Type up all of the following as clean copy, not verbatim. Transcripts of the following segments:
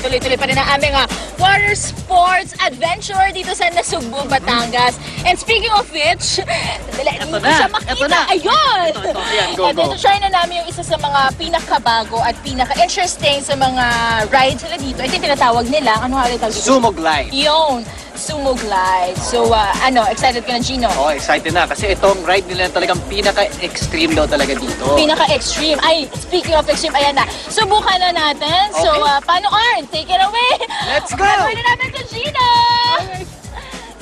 tuloy-tuloy pa rin ang aming water sports adventure dito sa Nasugbu, Batangas. And speaking of which, hindi ko siya makita. Ayun! Ayan, go. Dito try na namin yung isa sa mga pinakabago at pinaka-interesting sa mga rides nila dito. Ito yung tinatawag nila. Ano nga ulit tawag dito? Sumo glide. Yun. Sumo glide. So, excited ka na, Gino? Oh, excited na kasi itong ride nila talagang pinaka-extreme daw talaga dito. Pinaka-extreme. Ay, speaking of extreme, ayan na. Subukan na natin. So, Okay. paano, Arn? Take it away. Let's go! Gagawin na namin to, Gino!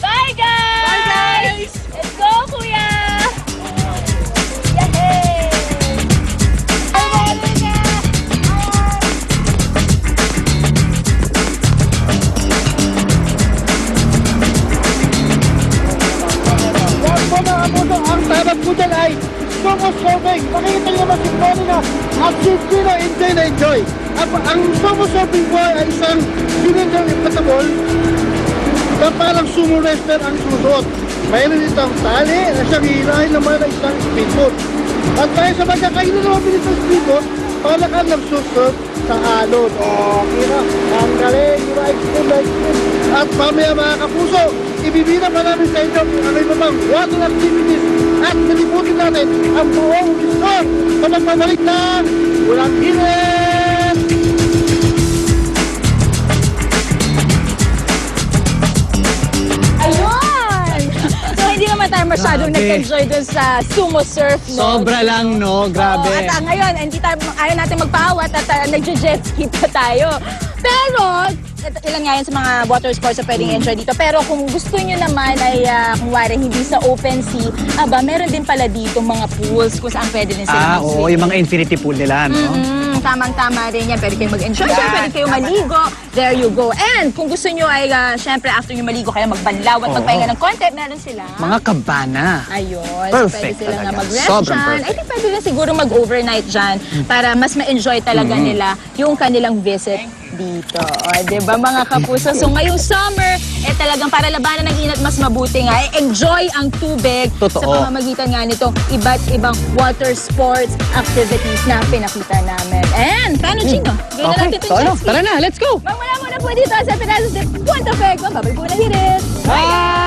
Bye, guys! Bye, guys! Let's go, kuya! Yay! Ang tawag ko dyan ay Sumo Surfing. Makikita niyo naman si Tony na at si Gino enjoy na enjoy. Ang Sumo Surfing po ay isang cylinder inflatable na parang sumo wrestler ang susuot. Mayroon ditong tali na siyang hihirahin naman ng isang speedboat. At tayo sa bagay, kayo na naman bilis ng speedboat para ka nagsusurf sa alon. Okay na, ang galing, i-explain. At mamaya mga kapuso, ibibina pa namin sa inyo kung ano yung mga water activities at naliputin natin ang buong resort sa magpabalik ng Walang Hirit! Ayun! So, hindi naman tayo masyadong Grabe. nag-enjoy dun sa sumo surf, no? Sobra lang, no? Grabe. Oo, at ngayon, hindi tayo, ayaw natin magpaawat at nag-jet ski pa tayo. Pero, ilan nga yan sa mga water sports na pwedeng enjoy dito. Pero kung gusto nyo naman ay, kung wari, hindi sa open sea, meron din pala dito mga pools kung saan pwede din sila Oo, yung mga infinity pool nila, no? Tamang-tama rin yan. Pwede kayo mag-enjoy siya, pwede kayo maligo. There you go. And kung gusto nyo ay, syempre, after nyo maligo kayo magbanlaw at Oo. magpahinga ng konti, meron sila. Mga kabana. Ayun. Perfect Pwede sila nga talaga. mag-rest Sobrang dyan. perfect. I think pwede rin siguro mag-overnight dyan para mas ma-enjoy talaga nila yung kanilang visit dito. O, diba mga kapuso? So ngayong summer, talagang para labanan ng inat, mas mabuti nga. Enjoy ang tubig Totoo. sa pamamagitan nga nitong iba't ibang water sports activities na pinakita namin. And, paano, Gino? Gawin na natin So, itong ano? jet ski. Tara na, let's go! Magmula muna po dito sa Pinasas de Puerto Babay po na hirit. Bye!